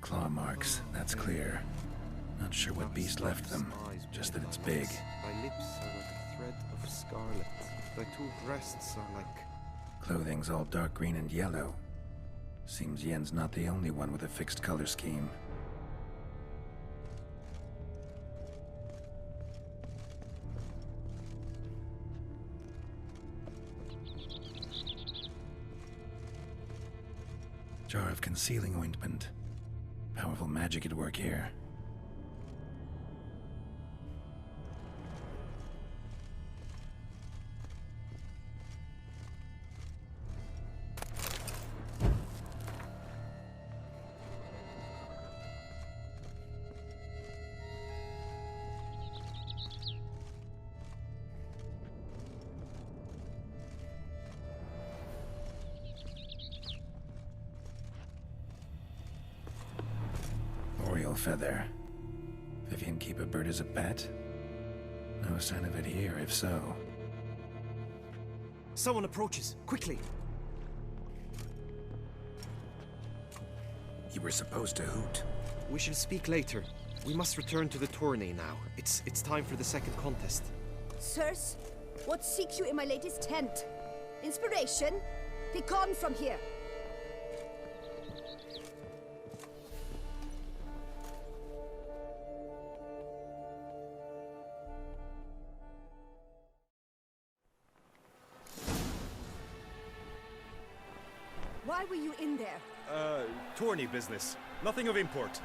Claw marks, that's clear. Not sure what beast left them, just that it's big. Thy lips are like a thread of scarlet. Thy two breasts are like... Clothing's all dark green and yellow. Seems Yen's not the only one with a fixed color scheme. Jar of concealing ointment. Powerful magic at work here. Oriole feather. Vivian keep a bird as a pet? No sign of it here, if so. Someone approaches, quickly! You were supposed to hoot. We shall speak later. We must return to the tourney now. It's time for the second contest. Sirs, what seeks you in my latest tent? Inspiration? Be gone from here! Why were you in there? Tourney business. Nothing of import.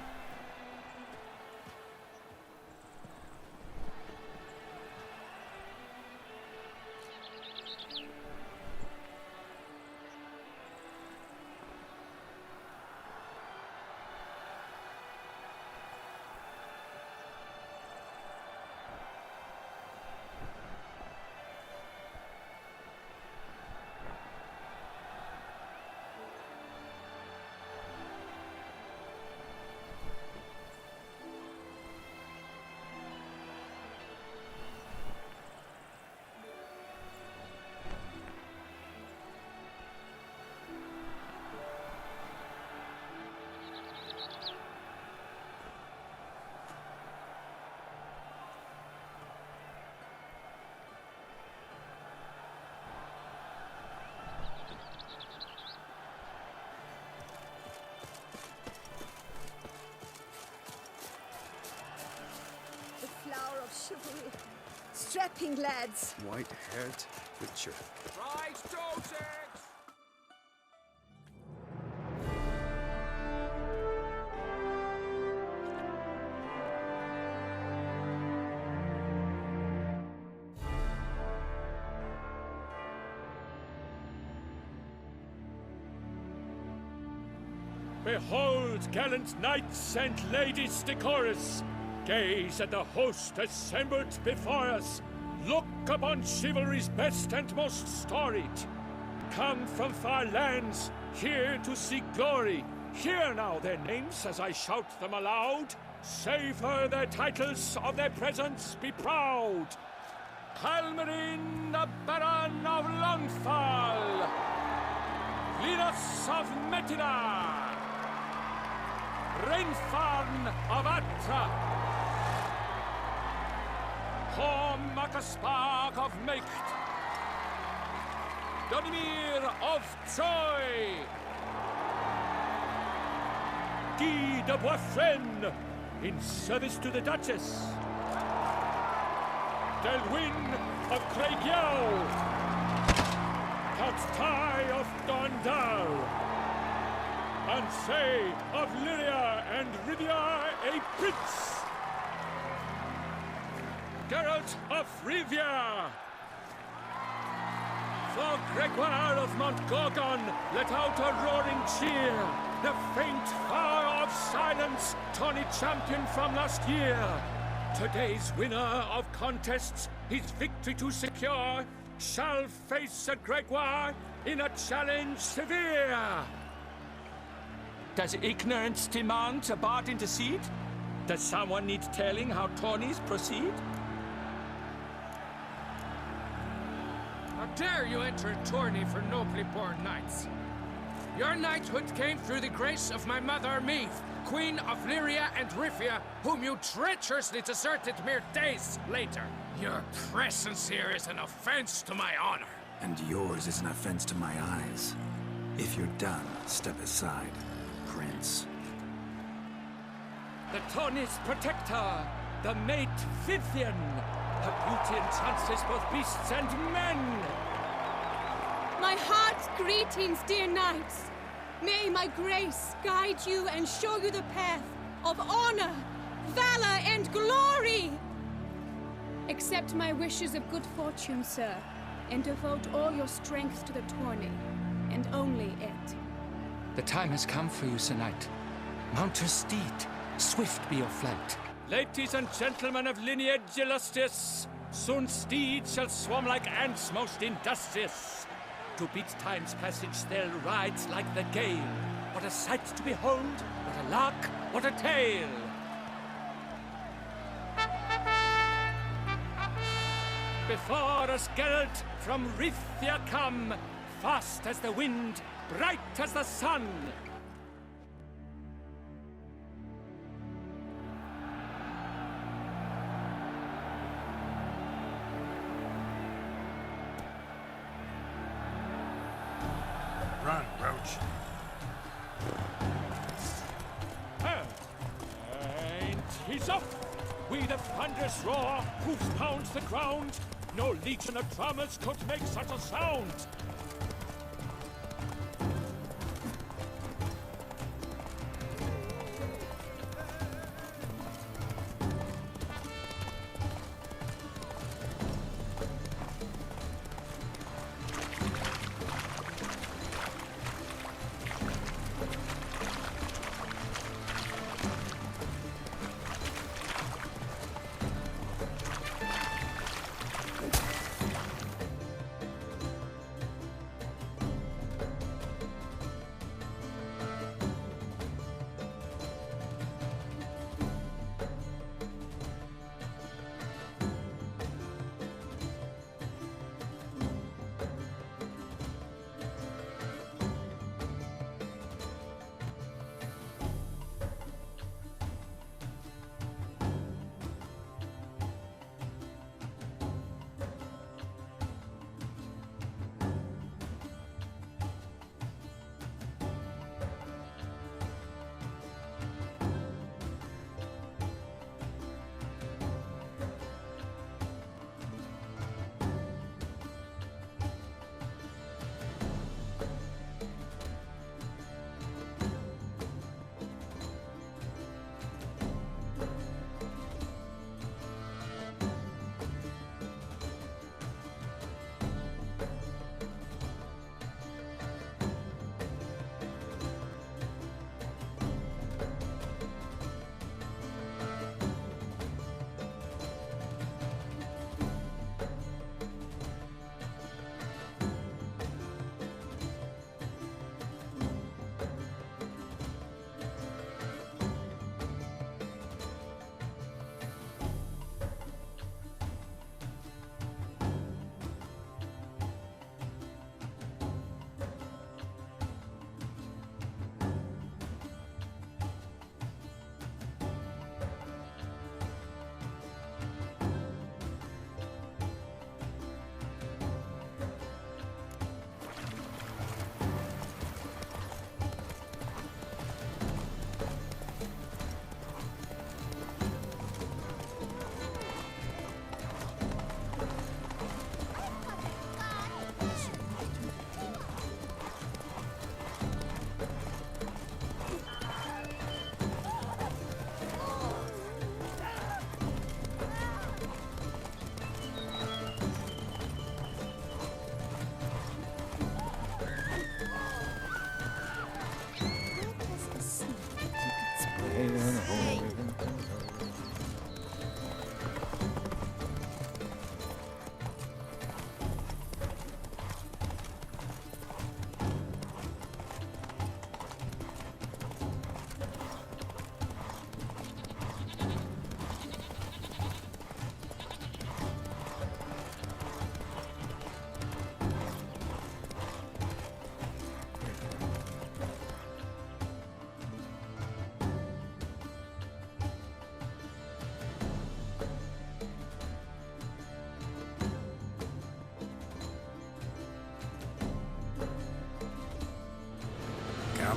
Flower of chivalry. Strapping lads. White-haired witcher. Right, Joseph! Behold, gallant knights and ladies decorous! Gaze at the host assembled before us. Look upon chivalry's best and most storied. Come from far lands, here to seek glory. Hear now their names as I shout them aloud. Savor their titles, of their presence be proud. Halmarin, the Baron of Longfall. Linus of Metina. Rainfarn of Atra. Macaspark of Mecht, Donimir of Troy, Guy de Boisfren, in service to the Duchess, Delwyn of Craigiau, Count Tai of Dondal, Ansay of Lyria and Rivia a prince, Geralt of Rivia! For Gregoire of Montgorgon, let out a roaring cheer! The faint fire of silence, tawny champion from last year! Today's winner of contests, his victory to secure, shall face Sir Gregoire in a challenge severe! Does ignorance demand a bard intercede? Does someone need telling how tourneys proceed? How dare you enter a tourney for nobly born knights? Your knighthood came through the grace of my mother, Meath, Queen of Lyria and Rifia, whom you treacherously deserted mere days later. Your presence here is an offense to my honor. And yours is an offense to my eyes. If you're done, step aside, Prince. The Tawny's protector, the mate Vivian. Her beauty enhances both beasts and men. My heart's greetings, dear knights. May my grace guide you and show you the path of honor, valor, and glory. Accept my wishes of good fortune, sir, and devote all your strength to the tourney, and only it. The time has come for you, Sir Knight. Mount your steed. Swift be your flight. Ladies and gentlemen of lineage illustrious, soon steeds shall swarm like ants most industrious. To beat time's passage they'll ride like the gale. What a sight to behold, what a lark, what a tale! Before us Geralt from Rithia come, fast as the wind, bright as the sun. Run, Roach. And he's off! We the thunderous roar, hoofs pounds the ground. No legion of drummers could make such a sound.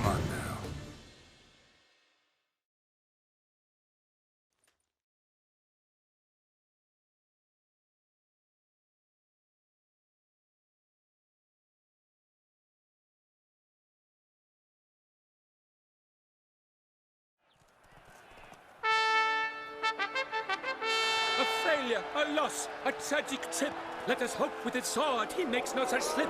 Come on now. A failure, a loss, a tragic trip. Let us hope with his sword he makes no such slip.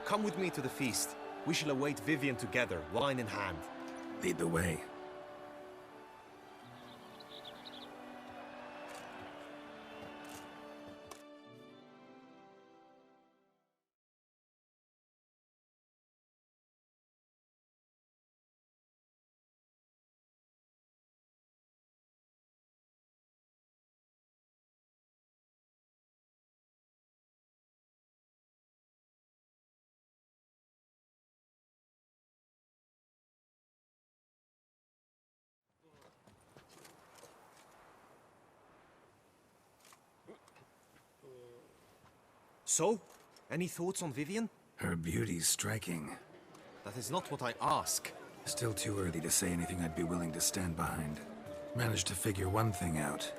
Come with me to the feast. We shall await Vivian together, wine in hand. Lead the way. So, any thoughts on Vivian? Her beauty's striking. That is not what I ask. Still too early to say anything I'd be willing to stand behind. Managed to figure one thing out.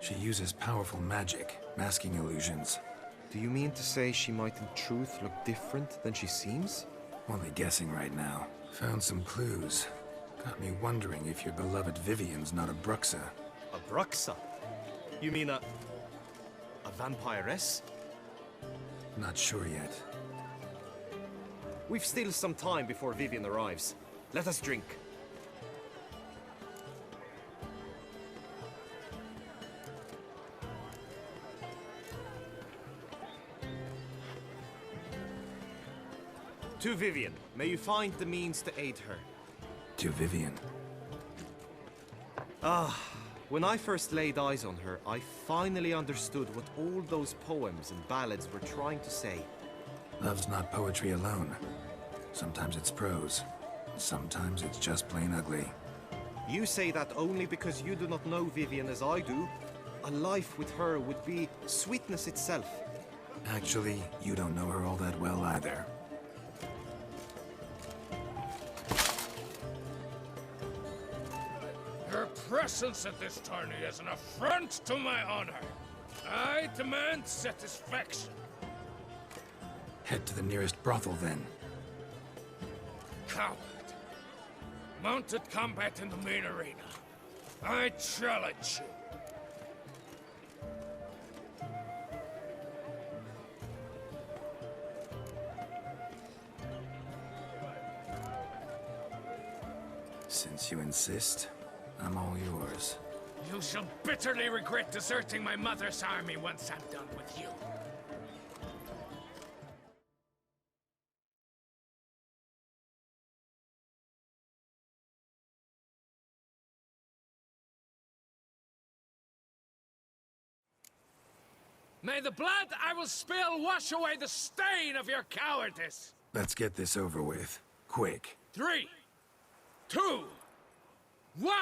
She uses powerful magic, masking illusions. Do you mean to say she might in truth look different than she seems? Only guessing right now. Found some clues. Got me wondering if your beloved Vivian's not a Bruxa. A Bruxa? You mean a vampiress? Not sure yet. We've still some time before Vivian arrives. Let us drink. To Vivian, may you find the means to aid her. To Vivian. When I first laid eyes on her, I finally understood what all those poems and ballads were trying to say. Love's not poetry alone. Sometimes it's prose. Sometimes it's just plain ugly. You say that only because you do not know Vivian as I do. A life with her would be sweetness itself. Actually, you don't know her all that well either. Her presence at this tourney is an affront to my honor. I demand satisfaction. Head to the nearest brothel then. Coward. Mounted combat in the main arena. I challenge you. Since you insist, I'm all yours. You shall bitterly regret deserting my mother's army once I'm done with you. May the blood I will spill wash away the stain of your cowardice! Let's get this over with. Quick. 3, 2, 1!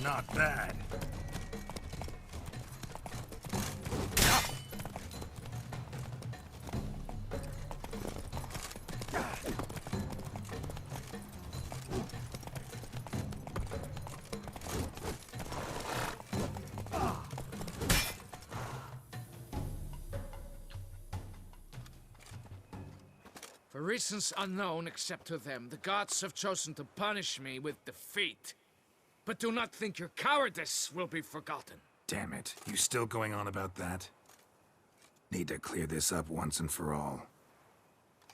Not bad. For reasons unknown except to them, the gods have chosen to punish me with defeat. But do not think your cowardice will be forgotten. Damn it. You still going on about that? Need to clear this up once and for all.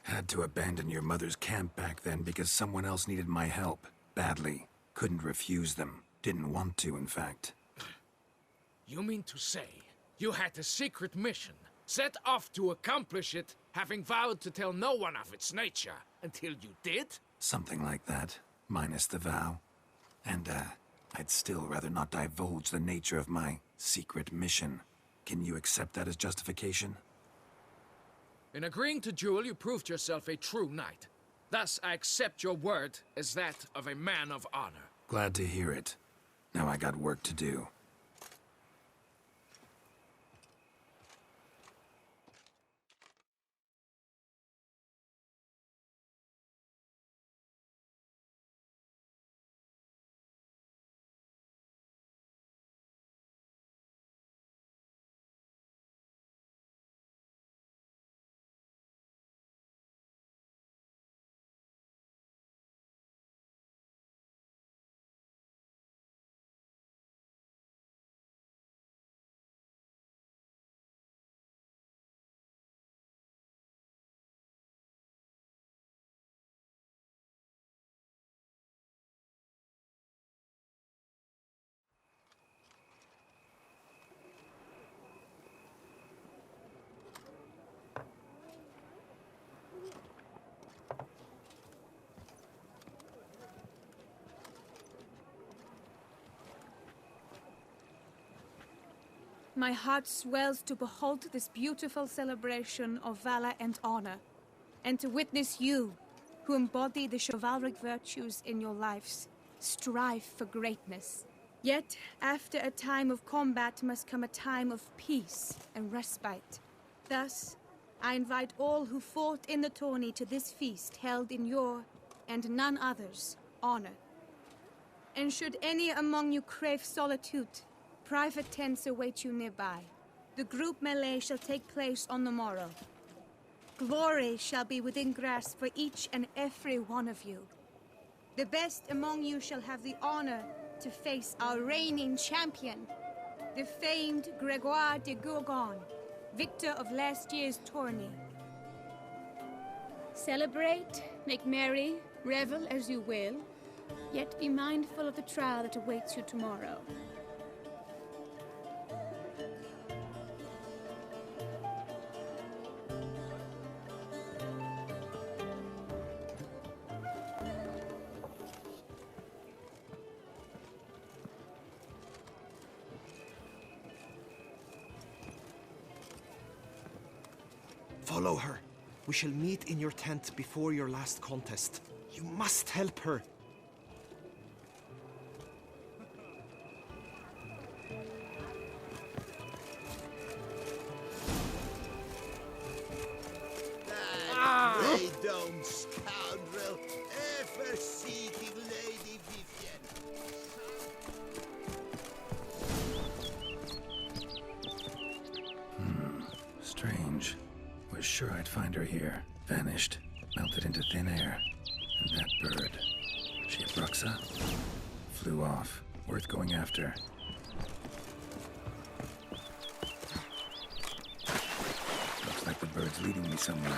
Had to abandon your mother's camp back then because someone else needed my help. Badly. Couldn't refuse them. Didn't want to, in fact. You mean to say you had a secret mission, set off to accomplish it, having vowed to tell no one of its nature, until you did? Something like that, minus the vow. And, I'd still rather not divulge the nature of my secret mission. Can you accept that as justification? In agreeing to duel, you proved yourself a true knight. Thus, I accept your word as that of a man of honor. Glad to hear it. Now I got work to do. My heart swells to behold this beautiful celebration of valor and honor, and to witness you, who embody the chivalric virtues in your lives, strive for greatness. Yet, after a time of combat must come a time of peace and respite. Thus, I invite all who fought in the tourney to this feast held in your, and none other's, honor. And should any among you crave solitude, private tents await you nearby. The group melee shall take place on the morrow. Glory shall be within grasp for each and every one of you. The best among you shall have the honor to face our reigning champion, the famed Gregoire de Gourgon, victor of last year's tourney. Celebrate, make merry, revel as you will, yet be mindful of the trial that awaits you tomorrow. Follow her. We shall meet in your tent before your last contest. You must help her. Grey Dome scoundrel, ever seeking Lady Vivienne. Strange. Was sure I'd find her here. Vanished. Melted into thin air. And that bird. She a Bruxa? Flew off. Worth going after. Looks like the bird's leading me somewhere.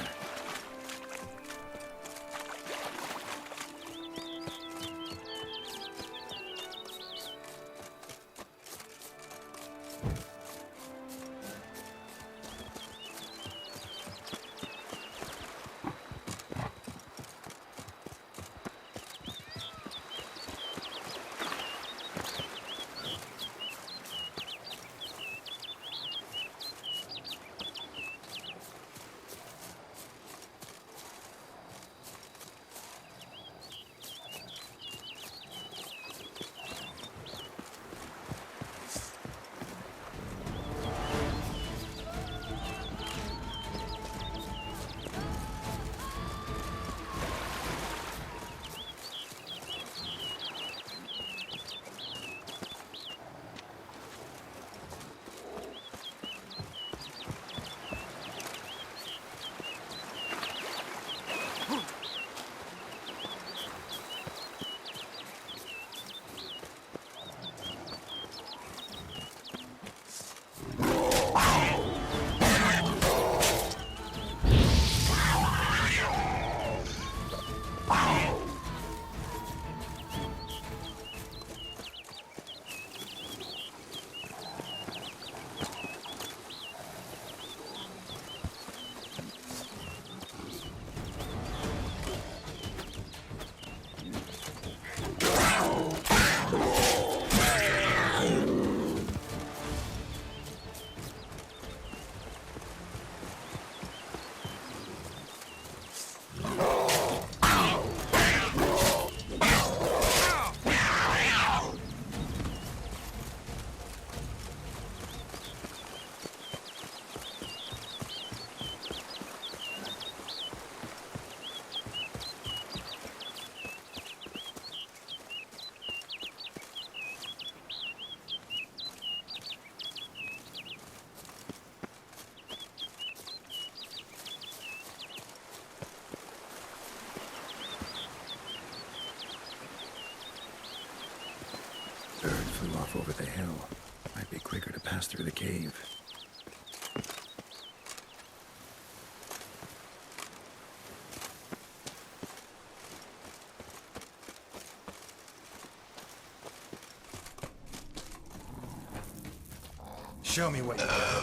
over the hill. Might be quicker to pass through the cave. Show me what you got.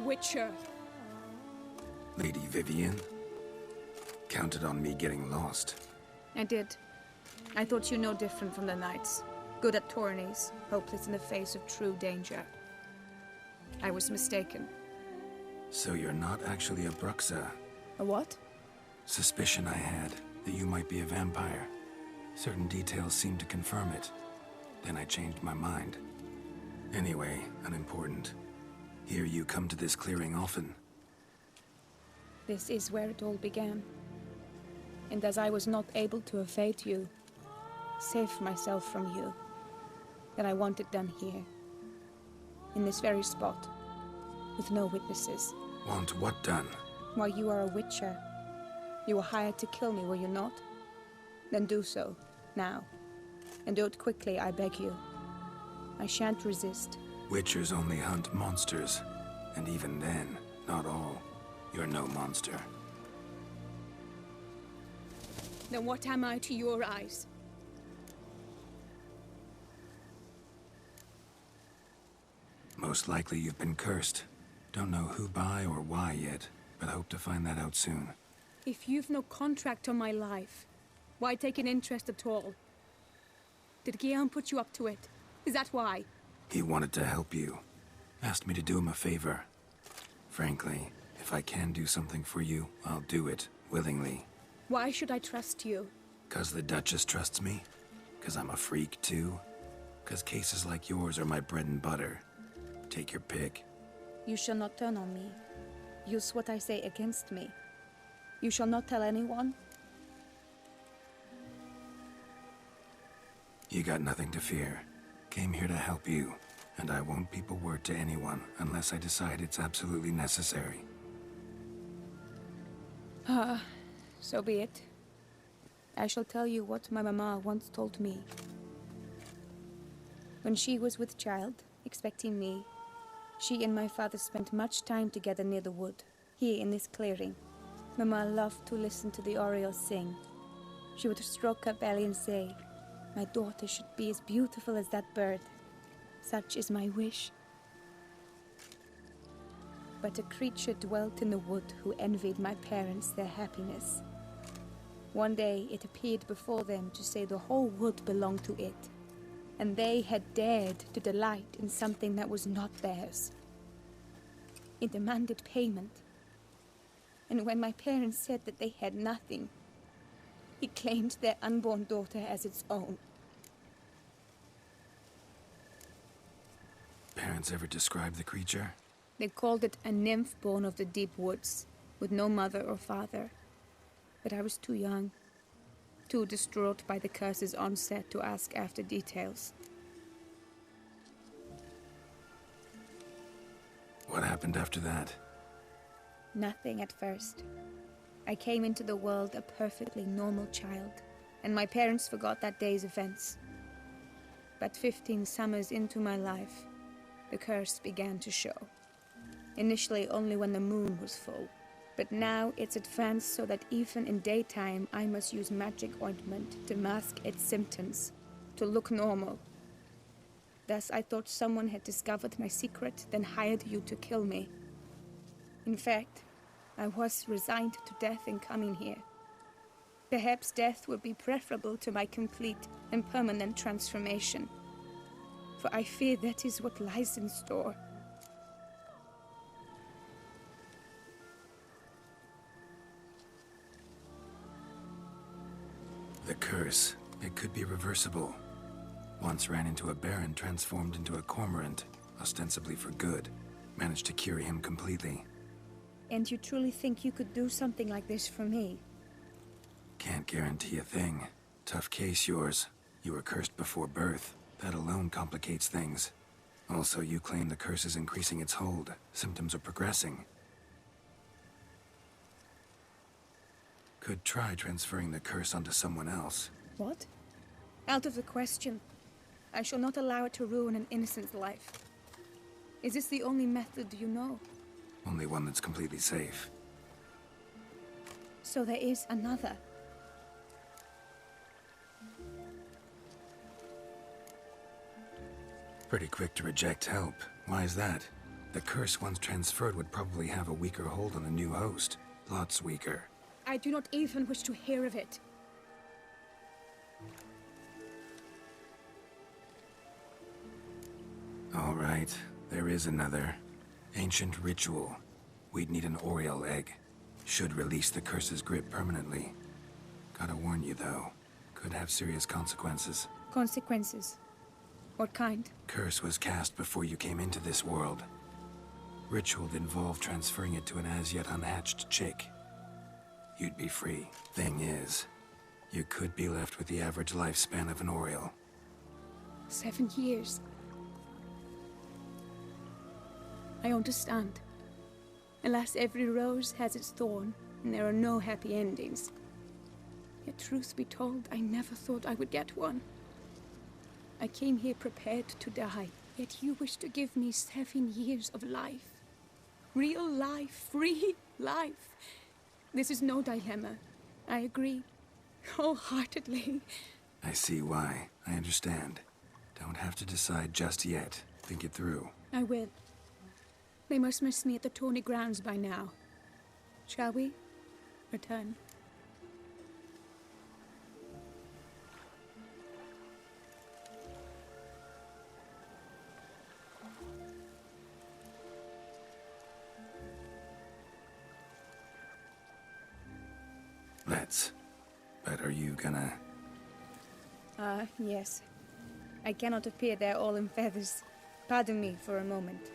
Witcher. Lady Vivian? Counted on me getting lost. I did. I thought you no different from the knights. Good at tourneys, hopeless in the face of true danger. I was mistaken. So you're not actually a Bruxa? A what? Suspicion I had, that you might be a vampire. Certain details seemed to confirm it. Then I changed my mind. Anyway, unimportant. Hear you come to this clearing often. This is where it all began. And as I was not able to evade you, save myself from you, then I want it done here. In this very spot. With no witnesses. Want what done? Why, you are a witcher. You were hired to kill me, were you not? Then do so, now. And do it quickly, I beg you. I shan't resist. Witchers only hunt monsters. And even then, not all. You're no monster. Then what am I to your eyes? Most likely you've been cursed. Don't know who by or why yet, but hope to find that out soon. If you've no contract on my life, why take an interest at all? Did Guillaume put you up to it? Is that why? He wanted to help you. Asked me to do him a favor. Frankly, if I can do something for you, I'll do it, willingly. Why should I trust you? 'Cause the Duchess trusts me? 'Cause I'm a freak, too? 'Cause cases like yours are my bread and butter? Take your pick. You shall not turn on me. Use what I say against me. You shall not tell anyone. You got nothing to fear. Came here to help you, and I won't peep a word to anyone unless I decide it's absolutely necessary. So be it. I shall tell you what my mama once told me. When she was with child, expecting me, she and my father spent much time together near the wood, here in this clearing. Mama loved to listen to the orioles sing. She would stroke her belly and say, "My daughter should be as beautiful as that bird. Such is my wish." But a creature dwelt in the wood who envied my parents their happiness. One day it appeared before them to say the whole wood belonged to it, and they had dared to delight in something that was not theirs. It demanded payment. And when my parents said that they had nothing, it claimed their unborn daughter as its own. Parents ever describe the creature? They called it a nymph born of the deep woods, with no mother or father. But I was too young, too distraught by the curse's onset to ask after details. What happened after that? Nothing at first. I came into the world a perfectly normal child, and my parents forgot that day's events. But 15 summers into my life, the curse began to show. Initially only when the moon was full. But now it's advanced so that even in daytime I must use magic ointment to mask its symptoms, to look normal. Thus I thought someone had discovered my secret, then hired you to kill me. In fact, I was resigned to death in coming here. Perhaps death would be preferable to my complete and permanent transformation. For I fear that is what lies in store. The curse. It could be reversible. Once ran into a baron transformed into a cormorant, ostensibly for good. Managed to cure him completely. And you truly think you could do something like this for me? Can't guarantee a thing. Tough case, yours. You were cursed before birth. That alone complicates things. Also, you claim the curse is increasing its hold. Symptoms are progressing. Could try transferring the curse onto someone else. What? Out of the question. I shall not allow it to ruin an innocent's life. Is this the only method you know? Only one that's completely safe. So there is another. Pretty quick to reject help. Why is that? The curse once transferred would probably have a weaker hold on the new host. Lots weaker. I do not even wish to hear of it. All right, there is another. Ancient ritual. We'd need an Oriole egg. Should release the curse's grip permanently. Gotta warn you though, could have serious consequences. Consequences? What kind? Curse was cast before you came into this world. Ritual involved transferring it to an as-yet unhatched chick. You'd be free. Thing is, you could be left with the average lifespan of an Oriole. 7 years. I understand. Alas, every rose has its thorn, and there are no happy endings. Yet truth be told, I never thought I would get one. I came here prepared to die, yet you wish to give me 7 years of life. Real life, free life. This is no dilemma. I agree. Wholeheartedly. I see why. I understand. Don't have to decide just yet. Think it through. I will. They must miss me at the Tawny Grounds by now. Shall we? Return. Let's. But are you gonna... Yes. I cannot appear there all in feathers. Pardon me for a moment.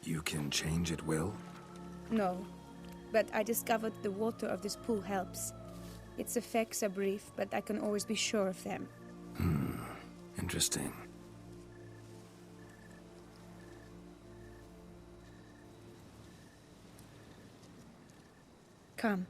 You can change at will? No, but I discovered the water of this pool helps. Its effects are brief, but I can always be sure of them. Interesting. Come.